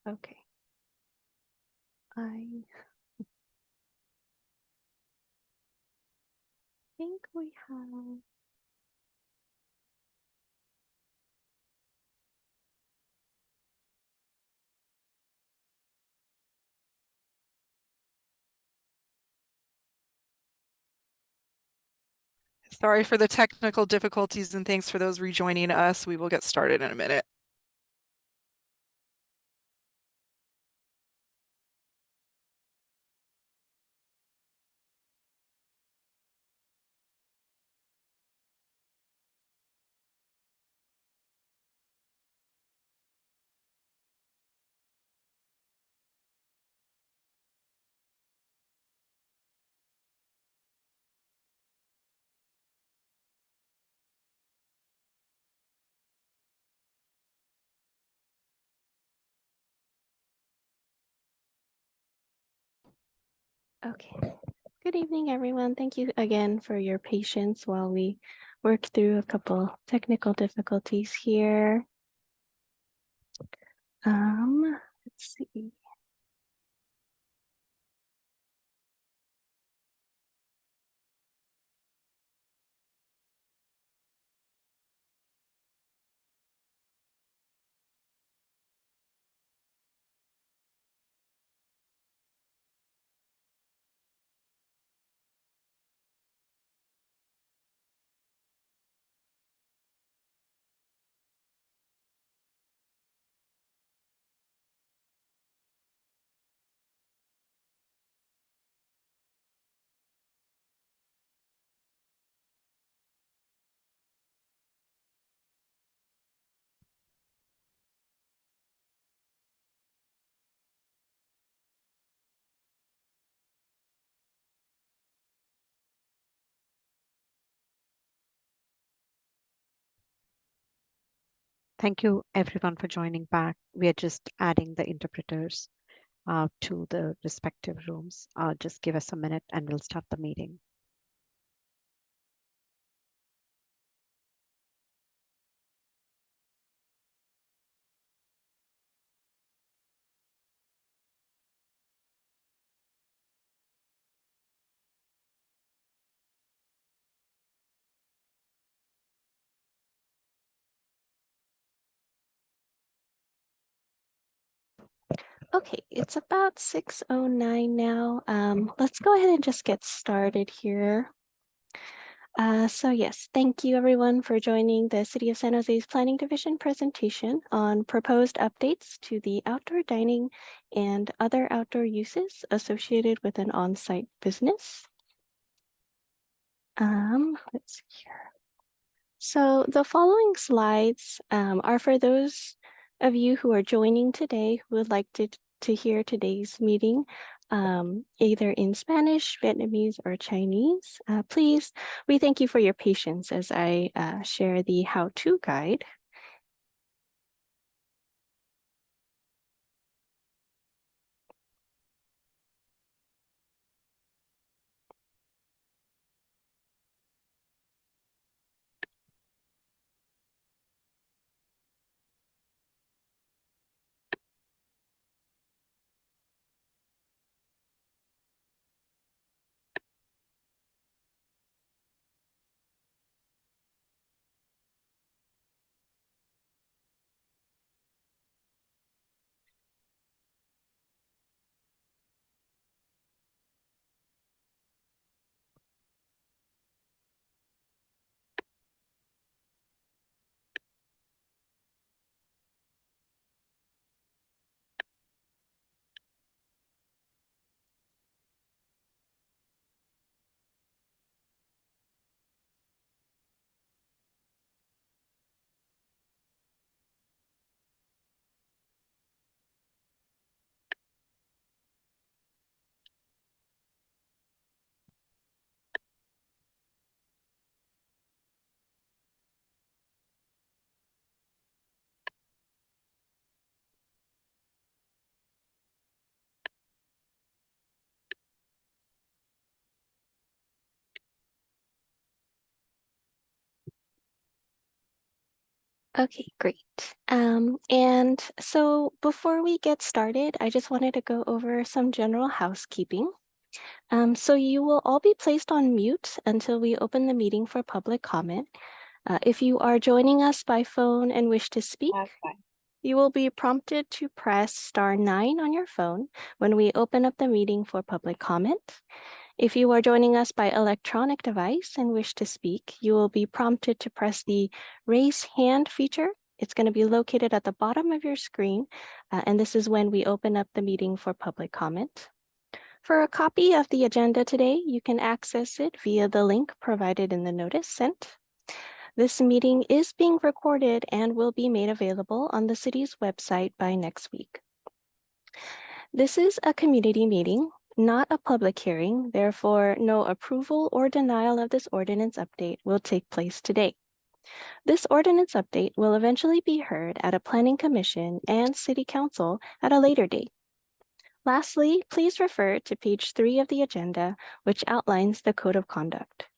Okay. I think we have. Sorry for the technical difficulties and thanks for those rejoining us. We will get started in a minute. Okay. Good evening, everyone. Thank you again for your patience while we work through a couple technical difficulties here. Let's see. Thank you everyone for joining back. We are just adding the interpreters to the respective rooms. Just give us a minute and we'll start the meeting. Okay, it's about 6:09 now. Let's go ahead and just get started here. So yes, thank you everyone for joining the City of San Jose's Planning Division presentation on proposed updates to the outdoor dining and other outdoor uses associated with an on-site business. Let's see here. So the following slides are for those of you who are joining today who would like to hear today's meeting, either in Spanish, Vietnamese, or Chinese. Please, we thank you for your patience as I share the how-to guide. Okay, great. And so before we get started, I just wanted to go over some general housekeeping. So you will all be placed on mute until we open the meeting for public comment. If you are joining us by phone and wish to speak, you will be prompted to press *9 on your phone when we open up the meeting for public comment. If you are joining us by electronic device and wish to speak, you will be prompted to press the raise hand feature. It's going to be located at the bottom of your screen, and this is when we open up the meeting for public comment. For a copy of the agenda today, you can access it via the link provided in the notice sent. This meeting is being recorded and will be made available on the city's website by next week. This is a community meeting, not a public hearing. Therefore, no approval or denial of this ordinance update will take place today. This ordinance update will eventually be heard at a planning commission and city council at a later date. Lastly, please refer to page 3 of the agenda, which outlines the code of conduct.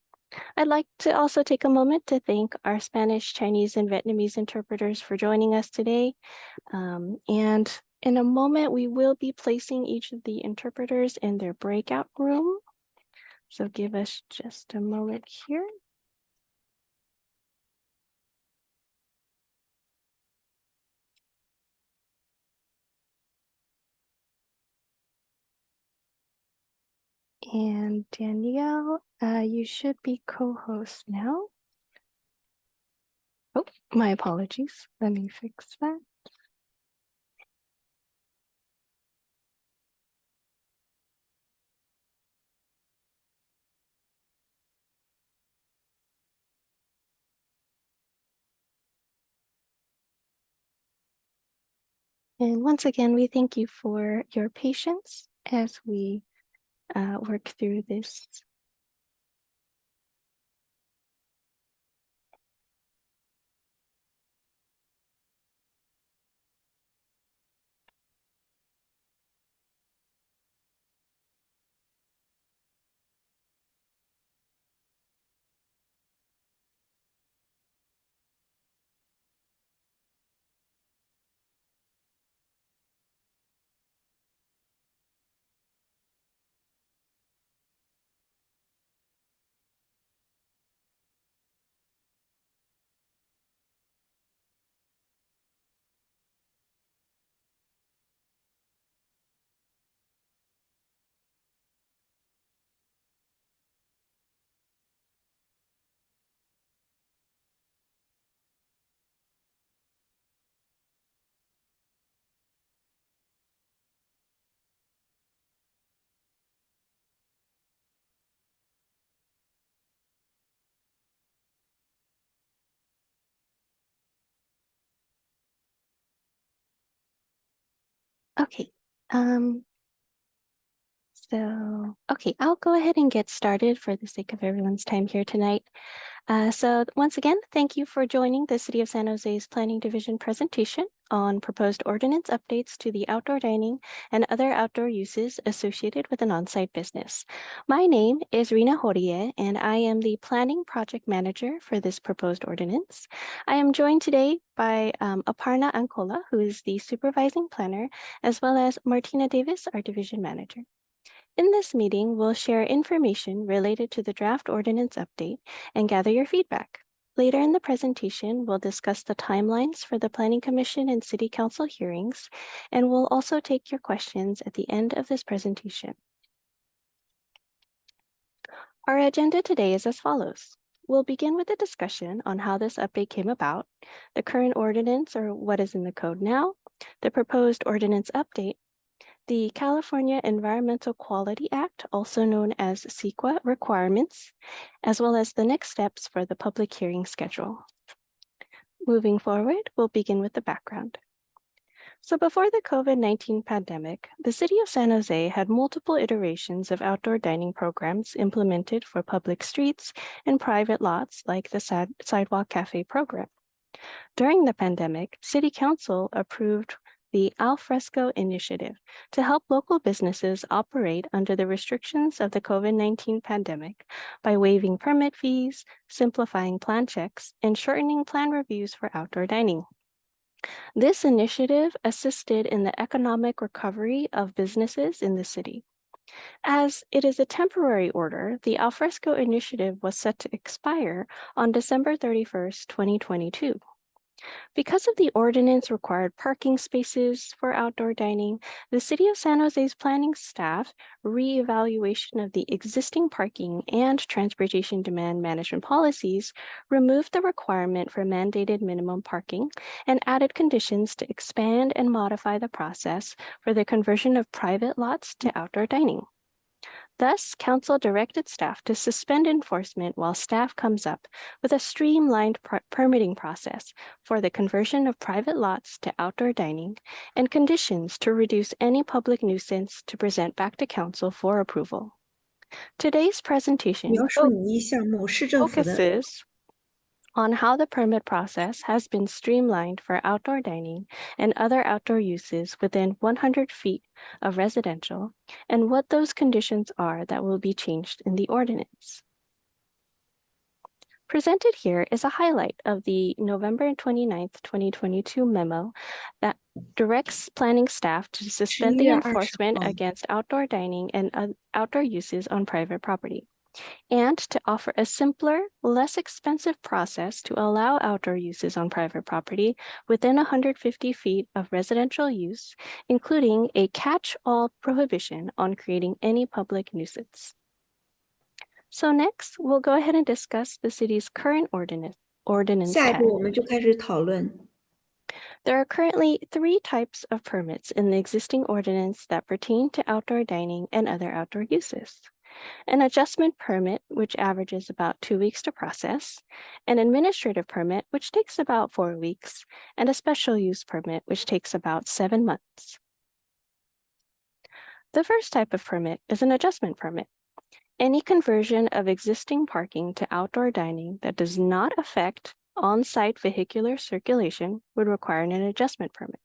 I'd like to also take a moment to thank our Spanish, Chinese, and Vietnamese interpreters for joining us today. And in a moment, we will be placing each of the interpreters in their breakout room. So give us just a moment here. And Danielle, you should be co-host now. Oh, my apologies. Let me fix that. And once again, we thank you for your patience as we work through this. Okay. Okay, I'll go ahead and get started for the sake of everyone's time here tonight. So once again, thank you for joining the City of San Jose's Planning Division presentation on proposed ordinance updates to the outdoor dining and other outdoor uses associated with an on-site business. My name is Rina Horie, and I am the Planning Project Manager for this proposed ordinance. I am joined today by Aparna Ankola, who is the Supervising Planner, as well as Martina Davis, our Division Manager. In this meeting, we'll share information related to the draft ordinance update and gather your feedback. Later in the presentation, we'll discuss the timelines for the Planning Commission and City Council hearings, and we'll also take your questions at the end of this presentation. Our agenda today is as follows. We'll begin with a discussion on how this update came about, the current ordinance or what is in the code now, the proposed ordinance update, the California Environmental Quality Act, also known as CEQA requirements, as well as the next steps for the public hearing schedule. Moving forward, we'll begin with the background. So before the COVID-19 pandemic, the City of San Jose had multiple iterations of outdoor dining programs implemented for public streets and private lots like the Sidewalk Cafe program. During the pandemic, City Council approved the Alfresco Initiative to help local businesses operate under the restrictions of the COVID-19 pandemic by waiving permit fees, simplifying plan checks, and shortening plan reviews for outdoor dining. This initiative assisted in the economic recovery of businesses in the city. As it is a temporary order, the Alfresco Initiative was set to expire on December 31st, 2022. Because of the ordinance required parking spaces for outdoor dining, the City of San Jose's planning staff reevaluation of the existing parking and transportation demand management policies removed the requirement for mandated minimum parking and added conditions to expand and modify the process for the conversion of private lots to outdoor dining. Thus, Council directed staff to suspend enforcement while staff comes up with a streamlined permitting process for the conversion of private lots to outdoor dining and conditions to reduce any public nuisance to present back to Council for approval. Today's presentation 描述拟议项目市政府的 focuses on how the permit process has been streamlined for outdoor dining and other outdoor uses within 100 feet of residential and what those conditions are that will be changed in the ordinance. Presented here is a highlight of the November 29th, 2022 memo that directs planning staff to suspend the 11月20 enforcement 号 against outdoor dining and outdoor uses on private property, and to offer a simpler, less expensive process to allow outdoor uses on private property within 150 feet of residential use, including a catch-all prohibition on creating any public nuisance. So next, we'll go ahead and discuss the city's current ordinance 下一 10. 步我们就开始讨论 There are currently 3 types of permits in the existing ordinance that pertain to outdoor dining and other outdoor uses. An adjustment permit, which averages about 2 weeks to process, an administrative permit, which takes about 4 weeks, and a special use permit, which takes about 7 months. The first type of permit is an adjustment permit. Any conversion of existing parking to outdoor dining that does not affect on-site vehicular circulation would require an adjustment permit.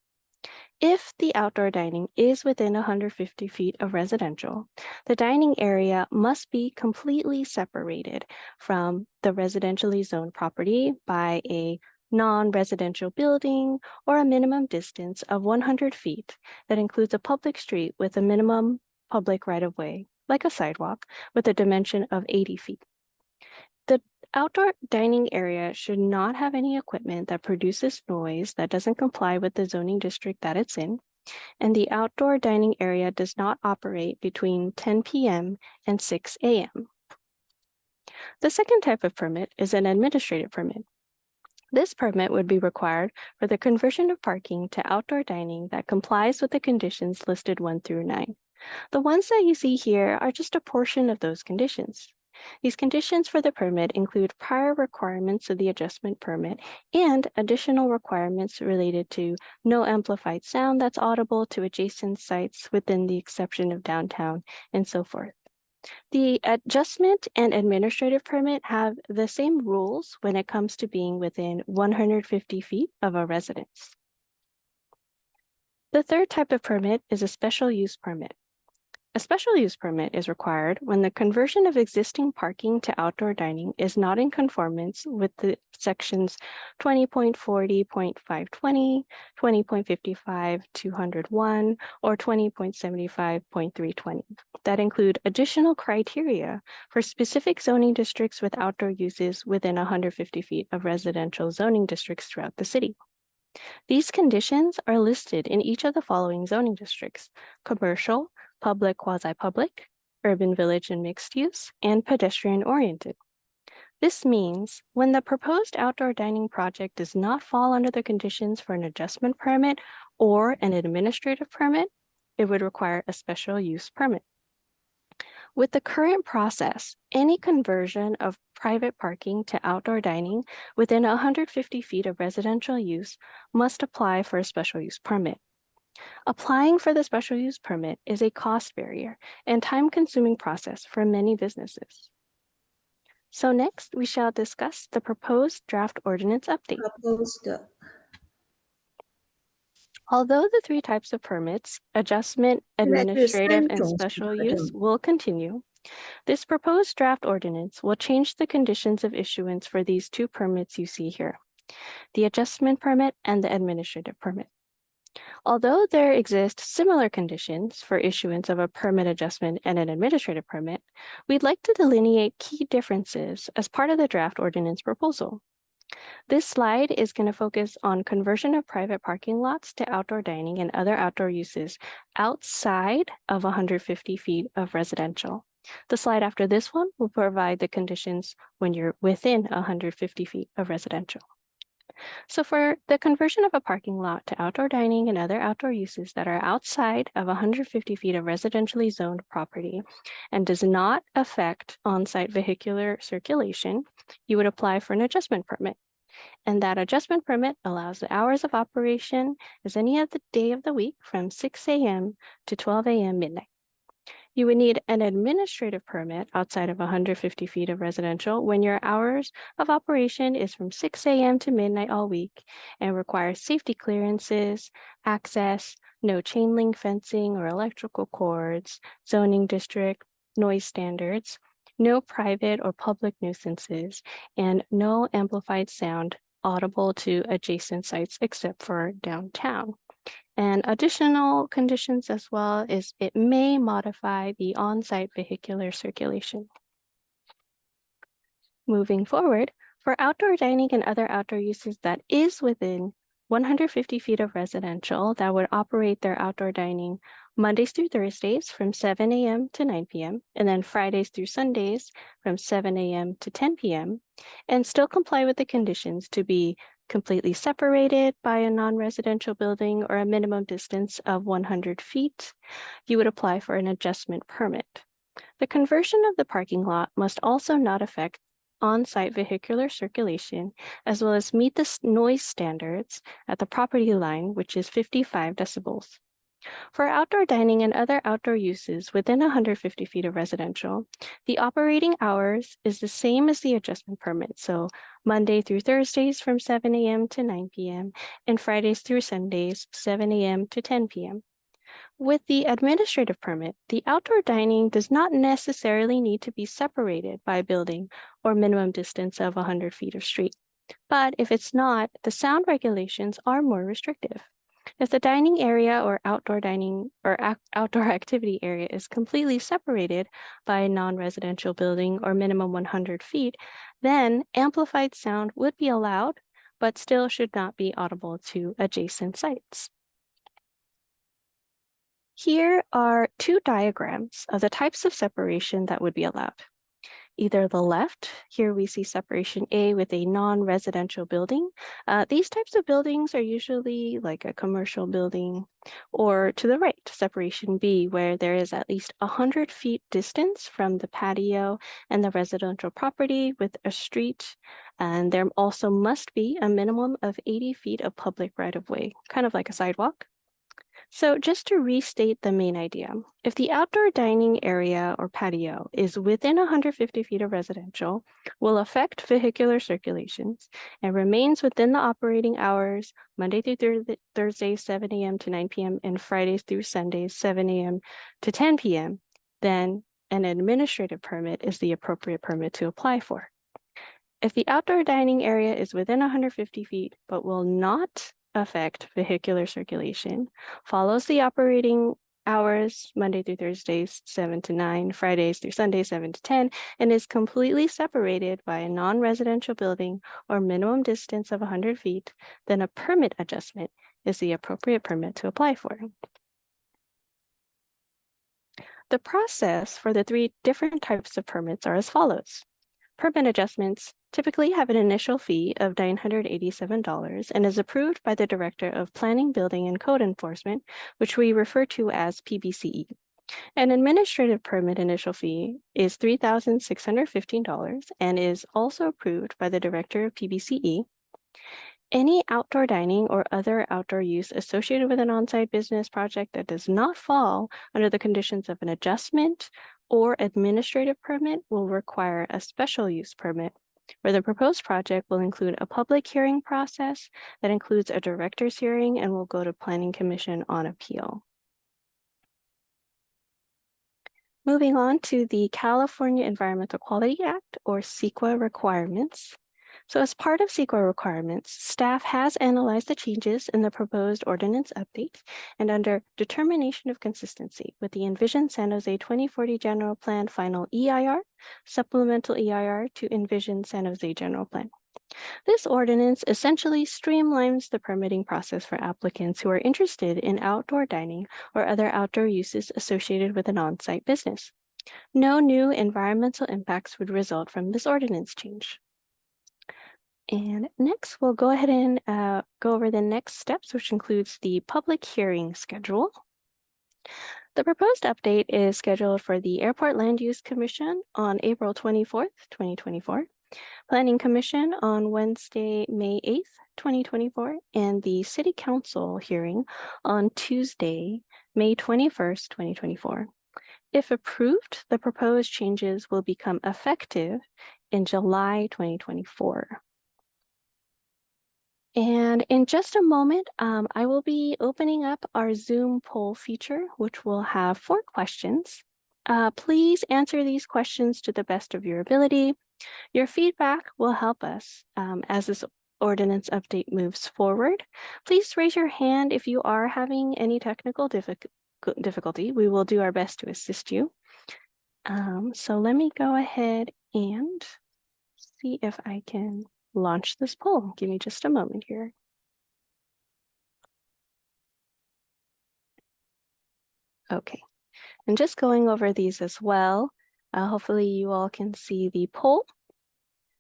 If the outdoor dining is within 150 feet of residential, the dining area must be completely separated from the residentially zoned property by a non-residential building or a minimum distance of 100 feet that includes a public street with a minimum public right-of-way, like a sidewalk, with a dimension of 80 feet. The outdoor dining area should not have any equipment that produces noise that doesn't comply with the zoning district that it's in, and the outdoor dining area does not operate between 10 p.m. and 6 a.m. The second type of permit is an administrative permit. This permit would be required for the conversion of parking to outdoor dining that complies with the conditions listed 1 through 9. The ones that you see here are just a portion of those conditions. These conditions for the permit include prior requirements of the adjustment permit and additional requirements related to no amplified sound that's audible to adjacent sites within the exception of downtown and so forth. The adjustment and administrative permit have the same rules when it comes to being within 150 feet of a residence. The third type of permit is a special use permit. A special use permit is required when the conversion of existing parking to outdoor dining is not in conformance with the sections 20.40.520, 20.55.201, or 20.75.320 that include additional criteria for specific zoning districts with outdoor uses within 150 feet of residential zoning districts throughout the city. These conditions are listed in each of the following zoning districts: commercial, public, quasi-public, urban village and mixed use, and pedestrian-oriented. This means when the proposed outdoor dining project does not fall under the conditions for an adjustment permit or an administrative permit, it would require a special use permit. With the current process, any conversion of private parking to outdoor dining within 150 feet of residential use must apply for a special use permit. Applying for the special use permit is a cost barrier and time-consuming process for many businesses. So next, we shall discuss the proposed draft ordinance update. proposed Although the three types of permits, adjustment, 现在是 administrative, 3 and 种许 special 可 use, 证。 will continue, this proposed draft ordinance will change the conditions of issuance for these two permits you see here, the adjustment permit and the administrative permit. Although there exist similar conditions for issuance of a permit adjustment and an administrative permit, we'd like to delineate key differences as part of the draft ordinance proposal. This slide is going to focus on conversion of private parking lots to outdoor dining and other outdoor uses outside of 150 feet of residential. The slide after this one will provide the conditions when you're within 150 feet of residential. So for the conversion of a parking lot to outdoor dining and other outdoor uses that are outside of 150 feet of residentially zoned property and does not affect on-site vehicular circulation, you would apply for an adjustment permit. And that adjustment permit allows the hours of operation as any other day of the week from 6 a.m. to 12 a.m. midnight. You would need an administrative permit outside of 150 feet of residential when your hours of operation is from 6 a.m. to midnight all week and requires safety clearances, access, no chain link fencing or electrical cords, zoning district, noise standards, no private or public nuisances, and no amplified sound audible to adjacent sites except for downtown. And additional conditions as well is it may modify the on-site vehicular circulation. Moving forward, for outdoor dining and other outdoor uses that is within 150 feet of residential that would operate their outdoor dining Mondays through Thursdays from 7 a.m. to 9 p.m. and then Fridays through Sundays from 7 a.m. to 10 p.m. and still comply with the conditions to be completely separated by a non-residential building or a minimum distance of 100 feet, you would apply for an adjustment permit. The conversion of the parking lot must also not affect on-site vehicular circulation, as well as meet the noise standards at the property line, which is 55 decibels. For outdoor dining and other outdoor uses within 150 feet of residential, the operating hours is the same as the adjustment permit. So Monday through Thursdays from 7 a.m. to 9 p.m. and Fridays through Sundays, 7 a.m. to 10 p.m. With the administrative permit, the outdoor dining does not necessarily need to be separated by a building or minimum distance of 100 feet of street. But if it's not, the sound regulations are more restrictive. If the dining area or outdoor dining or outdoor activity area is completely separated by a non-residential building or minimum 100 feet, then amplified sound would be allowed, but still should not be audible to adjacent sites. Here are two diagrams of the types of separation that would be allowed. Either the left, here we see separation A with a non-residential building. These types of buildings are usually like a commercial building, or to the right, separation B, where there is at least 100 feet distance from the patio and the residential property with a street. And there also must be a minimum of 80 feet of public right-of-way, kind of like a sidewalk. So just to restate the main idea, if the outdoor dining area or patio is within 150 feet of residential, will affect vehicular circulations, and remains within the operating hours, Monday through Thursday, 7 a.m. to 9 p.m., and Fridays through Sundays, 7 a.m. to 10 p.m., then an administrative permit is the appropriate permit to apply for. If the outdoor dining area is within 150 feet, but will not affect vehicular circulation, follows the operating hours, Monday through Thursdays, 7 to 9, Fridays through Sundays, 7 to 10, and is completely separated by a non-residential building or minimum distance of 100 feet, then a permit adjustment is the appropriate permit to apply for. The process for the three different types of permits are as follows. Permit adjustments typically have an initial fee of $987 and is approved by the Director of Planning, Building, and Code Enforcement, which we refer to as PBCE. An administrative permit initial fee is $3,615 and is also approved by the Director of PBCE. Any outdoor dining or other outdoor use associated with an on-site business project that does not fall under the conditions of an adjustment or administrative permit will require a special use permit where the proposed project will include a public hearing process that includes a director's hearing and will go to Planning Commission on appeal. Moving on to the California Environmental Quality Act, or CEQA requirements. So as part of CEQA requirements, staff has analyzed the changes in the proposed ordinance update and under determination of consistency with the Envision San Jose 2040 General Plan Final EIR, Supplemental EIR to Envision San Jose General Plan. This ordinance essentially streamlines the permitting process for applicants who are interested in outdoor dining or other outdoor uses associated with an on-site business. No new environmental impacts would result from this ordinance change. And next, we'll go ahead and go over the next steps, which includes the public hearing schedule. The proposed update is scheduled for the Airport Land Use Commission on April 24th, 2024, Planning Commission on Wednesday, May 8th, 2024, and the City Council hearing on Tuesday, May 21st, 2024. If approved, the proposed changes will become effective in July 2024. And in just a moment, I will be opening up our Zoom poll feature, which will have 4 questions. Please answer these questions to the best of your ability. Your feedback will help us as this ordinance update moves forward. Please raise your hand if you are having any technical difficulty. We will do our best to assist you. So let me go ahead and see if I can launch this poll. Give me just a moment here. Okay, and just going over these as well. Hopefully you all can see the poll.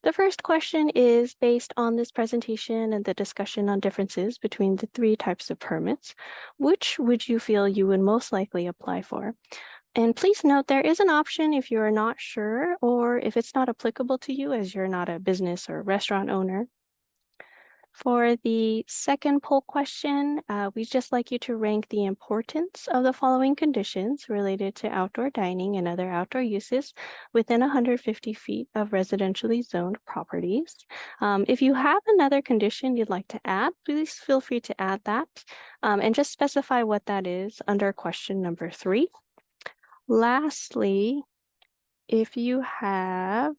The first question is based on this presentation and the discussion on differences between the 3 types of permits. Which would you feel you would most likely apply for? And please note there is an option if you are not sure or if it's not applicable to you as you're not a business or restaurant owner. For the second poll question, we'd just like you to rank the importance of the following conditions related to outdoor dining and other outdoor uses within 150 feet of residentially zoned properties. If you have another condition you'd like to add, please feel free to add that and just specify what that is under question number 3. Lastly, if you have,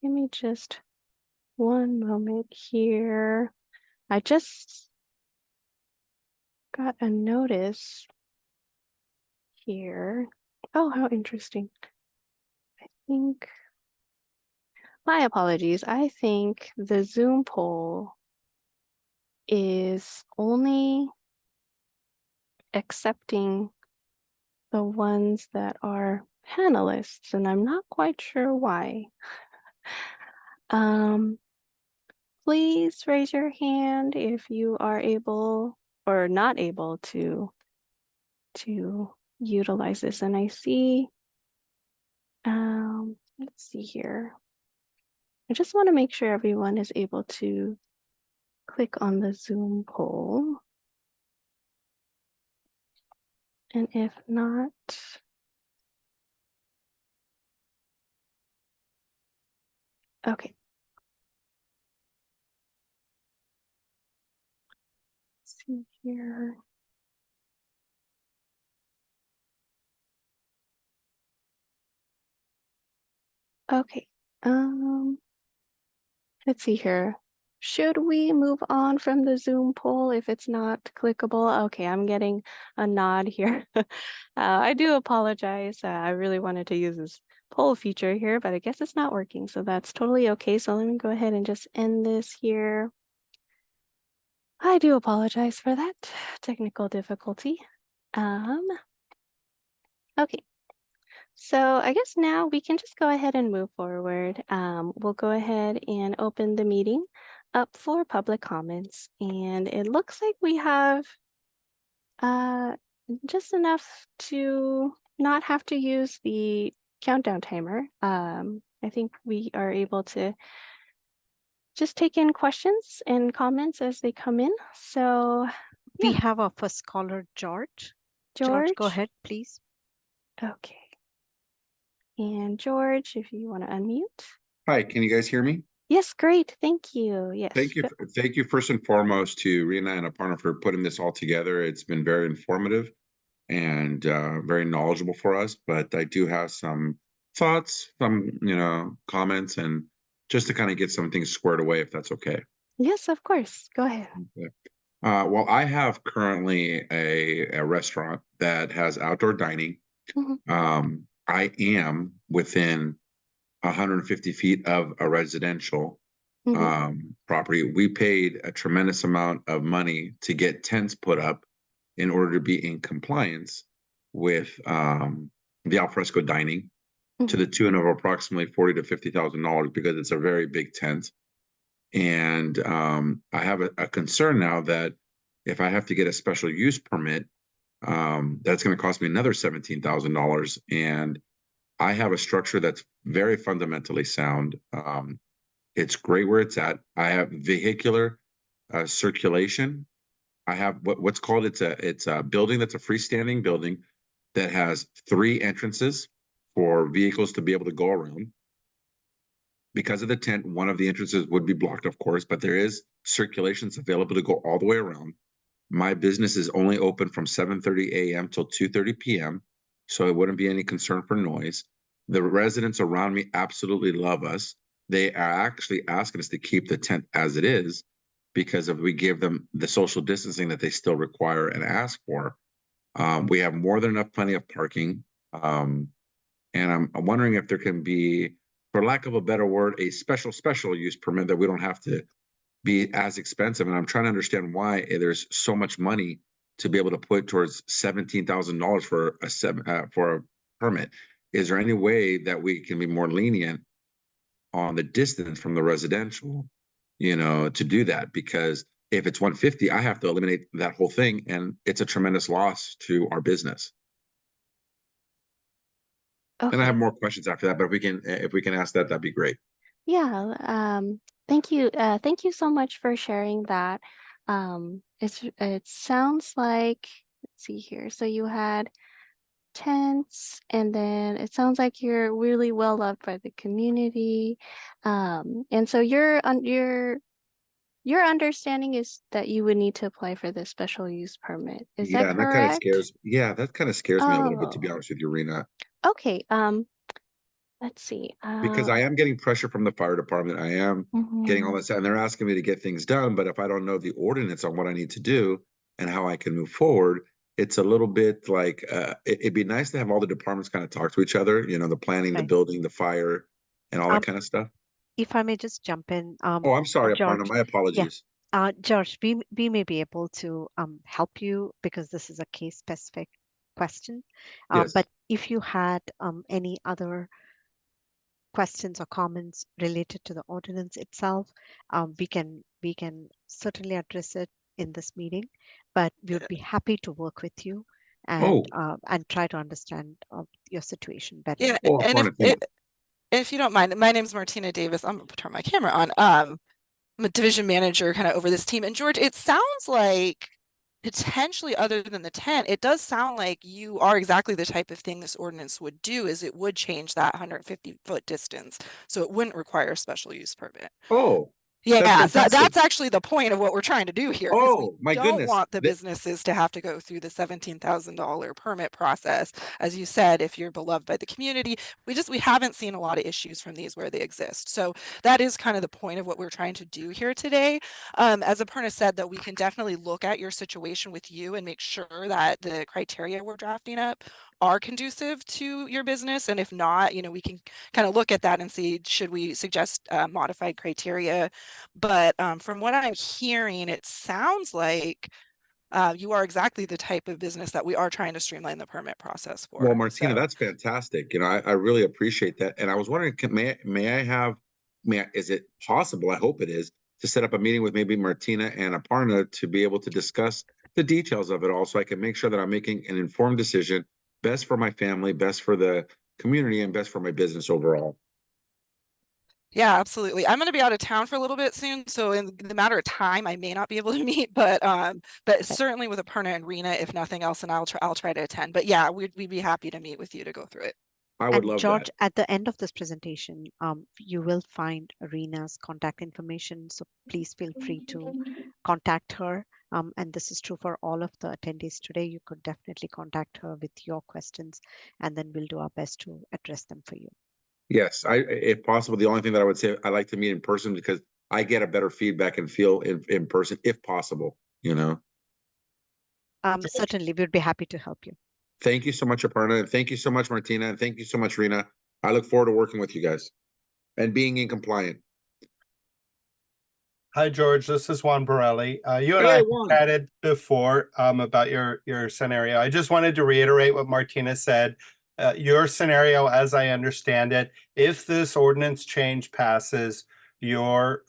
give me just one moment here. I just got a notice here. Oh, how interesting. I think, my apologies. I think the Zoom poll is only accepting the ones that are panelists, and I'm not quite sure why. Please raise your hand if you are able or not able to utilize this. And I see, let's see here. I just want to make sure everyone is able to click on the Zoom poll. And if not, okay. Let's see here. Okay. Let's see here. Should we move on from the Zoom poll if it's not clickable? Okay, I'm getting a nod here. I do apologize. I really wanted to use this poll feature here, but I guess it's not working, so that's totally okay. So let me go ahead and just end this here. I do apologize for that technical difficulty. Okay. So I guess now we can just go ahead and move forward. We'll go ahead and open the meeting up for public comments. And it looks like we have just enough to not have to use the countdown timer. I think we are able to just take in questions and comments as they come in. So we have our first caller, George. George, go ahead, please. Okay. And George, if you want to unmute. Hi, can you guys hear me? Yes, great. Thank you. Yes. Thank you first and foremost to Rena and Aparna for putting this all together. It's been very informative and very knowledgeable for us, but I do have some thoughts, some, comments, and just to kind of get some things squared away, if that's okay. Yes, of course. Go ahead. Okay. Well, I have currently a restaurant that has outdoor dining. Mhm. I am within 150 feet of a residential property. We paid a tremendous amount of money to get tents put up in order to be in compliance with the alfresco dining to the tune of approximately $40,000 to $50,000 because it's a very big tent. And I have a concern now that if I have to get a special use permit, that's going to cost me another $17,000. And I have a structure that's very fundamentally sound. It's great where it's at. I have vehicular circulation. I have what's called it's a building that's a freestanding building that has 3 entrances for vehicles to be able to go around. Because of the tent, one of the entrances would be blocked, of course, but there is circulation that's available to go all the way around. My business is only open from 7:30 a.m. till 2:30 p.m., so it wouldn't be any concern for noise. The residents around me absolutely love us. They are actually asking us to keep the tent as it is because if we give them the social distancing that they still require and ask for. We have more than enough plenty of parking. And I'm wondering if there can be, for lack of a better word, a special use permit that we don't have to be as expensive. And I'm trying to understand why there's so much money to be able to put towards $17,000 for a permit. Is there any way that we can be more lenient on the distance from the residential, to do that? Because if it's 150, I have to eliminate that whole thing, and it's a tremendous loss to our business. And I have Okay. more questions after that, but if we can ask that, that'd be great. Yeah. Thank you. Thank you so much for sharing that. It sounds like, let's see here. So you had tents, and then it sounds like you're really well loved by the community. And so your understanding is that you would need to apply for the special use permit. Is that Yeah, and correct? that kind of scares me a little bit, to be Oh, honest with you, Rena. okay. Let's see. Because I am getting pressure from the fire department. I am getting all Mhm. this, and they're asking me to get things done. But if I don't know the ordinance on what I need to do and how I can move forward, it's a little bit like it'd be nice to have all the departments kind of talk to each other. The planning, the Right. building, the fire, and all that kind of stuff. If I may just jump in, Oh, I'm sorry, Aparna. George. My Yeah, apologies. George, we may be able to help you because this is a case specific question. Yes. But if you had any other questions or comments related to the ordinance itself, we can certainly address it in this meeting. But we would be happy to work with you and Oh, try to understand your situation better. Yeah, oh, and Aparna, thank if you don't mind, my name is Martina Davis. I'm gonna turn my camera on. I'm a division manager kind of over this team. And George, it sounds like potentially other than the tent, it does sound like you are exactly the type of thing this ordinance would do is it would change that 150-foot distance. So it wouldn't require a special use permit. Oh, Yeah, that's so fantastic. that's actually the point of what we're trying to do here is we Oh, my don't goodness. want the businesses to have to go through the $17,000 permit process. As you said, if you're beloved by the community, we haven't seen a lot of issues from these where they exist. So that is kind of the point of what we're trying to do here today. As Aparna said, that we can definitely look at your situation with you and make sure that the criteria we're drafting up are conducive to your business. And if not, we can kind of look at that and see, should we suggest modified criteria? But from what I'm hearing, it sounds like you are exactly the type of business that we are trying to streamline the permit process for. Well, Martina, So that's fantastic. I really appreciate that. And I was wondering, is it possible, I hope it is, to set up a meeting with maybe Martina and Aparna to be able to discuss the details of it all so I can make sure that I'm making an informed decision, best for my family, best for the community, and best for my business overall. yeah, absolutely. I'm going to be out of town for a little bit soon, so in the matter of time, I may not be able to meet, but certainly with Aparna and Rena, if nothing else, and I'll try to attend. But yeah, we'd be happy to meet with you to go through it. I would And love George, that. at the end of this presentation, you will find Arena's contact information. So please feel free to contact her. And this is true for all of the attendees today. You could definitely contact her with your questions, and then we'll do our best to address them for you. Yes, if possible, the only thing that I would say, I like to meet in person because I get a better feedback and feel in person, if possible, you know? Certainly, we'd be happy to help you. Thank you so much, Aparna, and thank you so much, Martina, and thank you so much, Rena. I look forward to working with you guys and being in compliant. Hi, George. This is Juan Borelli. You and Hey, I have Juan. chatted before about your scenario. I just wanted to reiterate what Martina said. Your scenario, as I understand it, if this ordinance change passes, your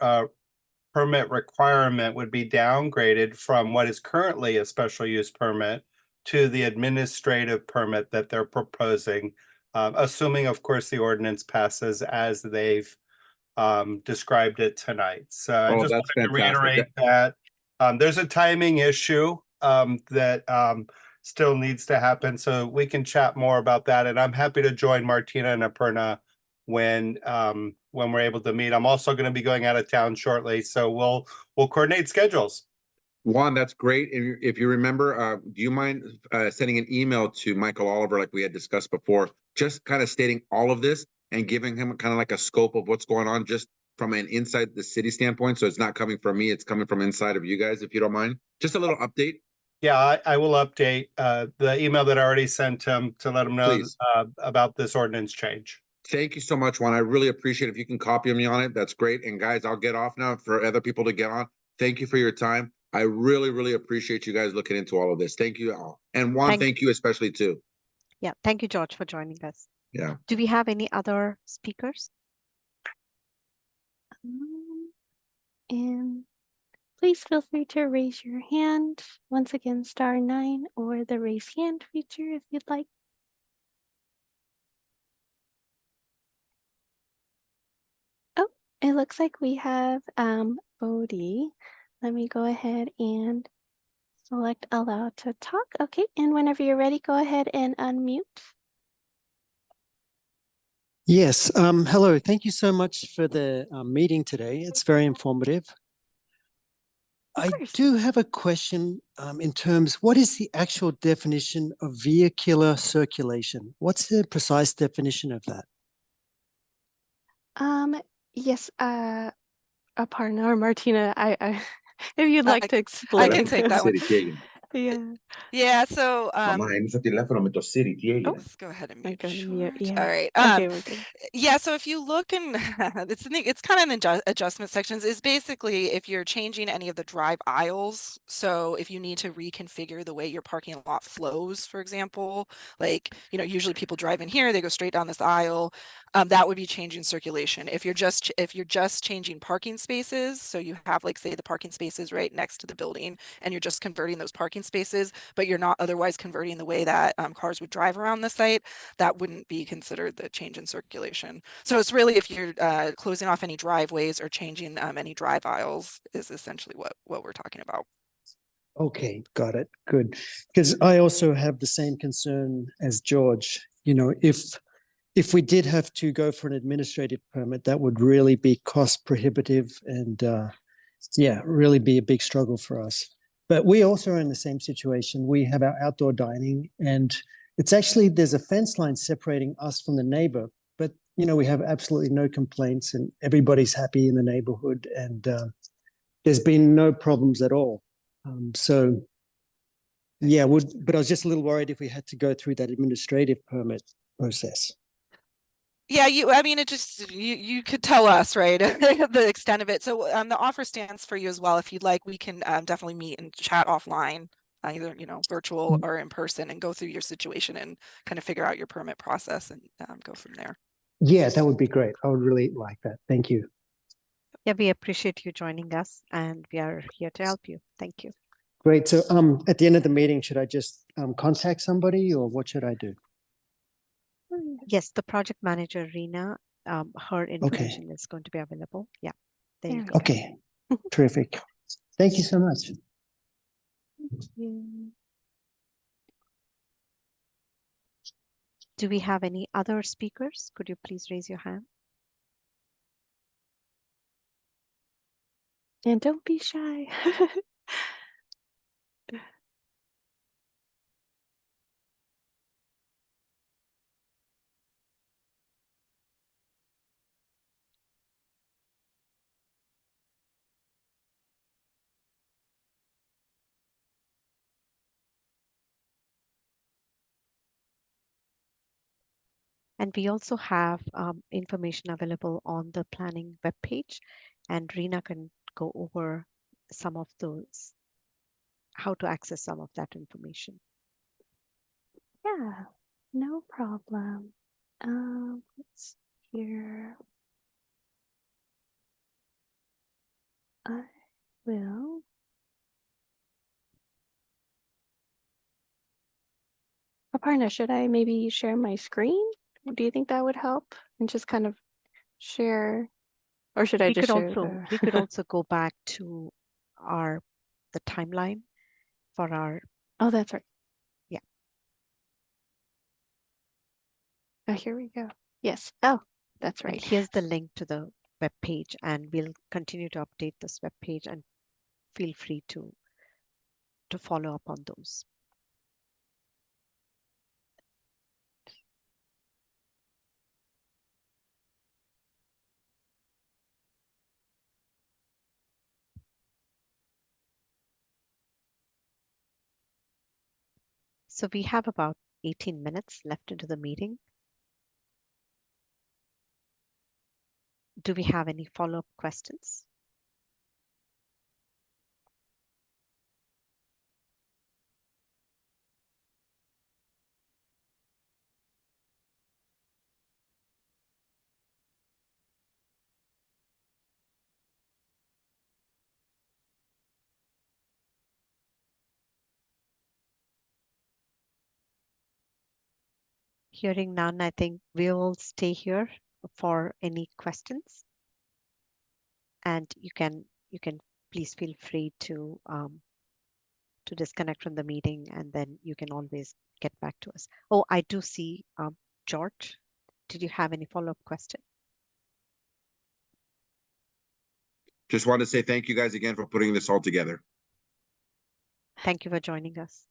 permit requirement would be downgraded from what is currently a special use permit to the administrative permit that they're proposing, assuming, of course, the ordinance passes as they've described it tonight. So I Oh, just that's wanted to fantastic. reiterate that there's a timing issue that still needs to happen. So we can chat more about that. And I'm happy to join Martina and Aparna when we're able to meet. I'm also going to be going out of town shortly, so we'll coordinate schedules. Juan, that's great. If you remember, do you mind sending an email to Michael Oliver like we had discussed before, just kind of stating all of this and giving him kind of like a scope of what's going on just from an inside the city standpoint? So it's not coming from me, it's coming from inside of you guys, if you don't mind. Just a little update. Yeah, I will update the email that I already sent him to let him know Please. about this ordinance change. Thank you so much, Juan. I really appreciate it. If you can copy me on it, that's great. And guys, I'll get off now for other people to get on. Thank you for your time. I really, really appreciate you guys looking into all of this. Thank you all. And Juan, thank you especially too. Yeah, thank you, George, for joining us. Yeah. Do we have any other speakers? And please feel free to raise your hand. Once again, *9 or the raise hand feature if you'd like. Oh, it looks like we have Bodhi. Let me go ahead and select allow to talk. Okay, and whenever you're ready, go ahead and unmute. Yes, hello. Thank you so much for the meeting today. It's very informative. I do have a question in terms, what is the actual definition of vehicular circulation? What's the precise definition of that? Yes, Aparna or Martina, I if you'd like to explain. I can take that one. Yeah. Yeah, so Let's go ahead and We're mute gonna George. mute, yeah. All right. Okay, we're good. Yeah, so if you look in it's kind of in the adjustment sections is basically if you're changing any of the drive aisles. So if you need to reconfigure the way your parking lot flows, for example, like, you know, usually people drive in here, they go straight down this aisle. That would be changing circulation. If you're just changing parking spaces, so you have like say the parking spaces right next to the building and you're just converting those parking spaces, but you're not otherwise converting the way that cars would drive around the site, that wouldn't be considered the change in circulation. So it's really if you're closing off any driveways or changing any drive aisles is essentially what we're talking about. Okay, got it. Good. Because I also have the same concern as George. You know, if we did have to go for an administrative permit, that would really be cost prohibitive and really be a big struggle for us. But we also are in the same situation. We have our outdoor dining and it's actually, there's a fence line separating us from the neighbor, but you know, we have absolutely no complaints and everybody's happy in the neighborhood and there's been no problems at all. But I was just a little worried if we had to go through that administrative permit process. Yeah, I mean, it just, you could tell us, right, the extent of it. So the offer stands for you as well. If you'd like, we can definitely meet and chat offline, either, you know, virtual or in person and go through your situation and kind of figure out your permit process and go from there. Yeah, that would be great. I would really like that. Thank you. Yeah, we appreciate you joining us and we are here to help you. Thank you. Great. So at the end of the meeting, should I just contact somebody or what should I do? Yes, the project manager, Rena, her information is going to be available. Yeah, there you go. Okay, terrific. Thank you so much. Thank you. Do we have any other speakers? Could you please raise your hand? And don't be shy. And we also have information available on the planning webpage, and Rina can go over some of those, how to access some of that information. Yeah, no problem. Let's see here. I will. Aparna, should I maybe share my screen? Do you think that would help? And just kind of share, or should I We just could share we could also go back to the timeline for our, Oh, that's right. yeah. Oh, here we go. Yes. Oh, that's And right. here's the link to the web page, and we'll continue to update this web page, and feel free to follow up on those. So we have about 18 minutes left into the meeting. Do we have any follow-up questions? Hearing none, I think we'll stay here for any questions. And you can please feel free to disconnect from the meeting, and then you can always get back to us. Oh, I do see George. Did you have any follow-up question? Just want to say thank you guys again for putting this all together. Thank you for joining us.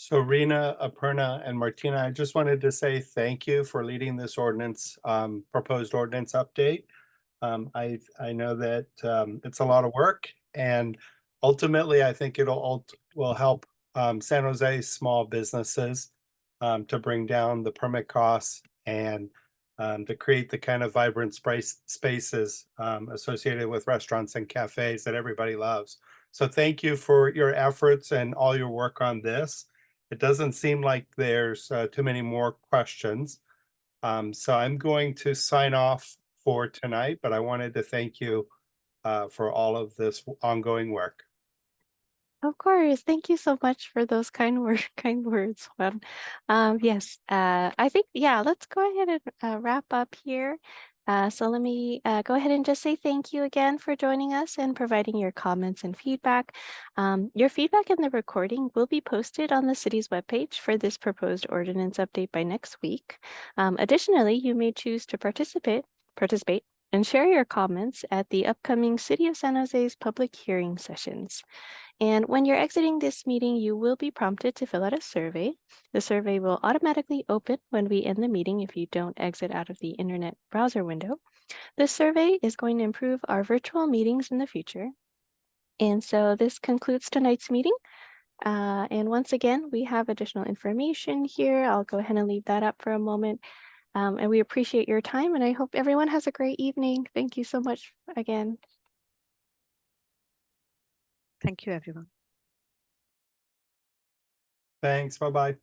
So Rena, Aparna, and Martina, I just wanted to say thank you for leading this ordinance, proposed ordinance update. I know that it's a lot of work, and ultimately I think will help San Jose small businesses to bring down the permit costs and to create the kind of vibrant spaces associated with restaurants and cafes that everybody loves. So thank you for your efforts and all your work on this. It doesn't seem like there's too many more questions. So I'm going to sign off for tonight, but I wanted to thank you for all of this ongoing work. Of course. Thank you so much for those kind words, Juan. Yes, I think, yeah, let's go ahead and wrap up here. So let me go ahead and just say thank you again for joining us and providing your comments and feedback. Your feedback in the recording will be posted on the city's webpage for this proposed ordinance update by next week. Additionally, you may choose to participate and share your comments at the upcoming City of San Jose's public hearing sessions. And when you're exiting this meeting, you will be prompted to fill out a survey. The survey will automatically open when we end the meeting if you don't exit out of the internet browser window. This survey is going to improve our virtual meetings in the future. And so this concludes tonight's meeting. And once again, we have additional information here. I'll go ahead and leave that up for a moment. And we appreciate your time, and I hope everyone has a great evening. Thank you so much again. Thank you, everyone. Thanks. Bye-bye.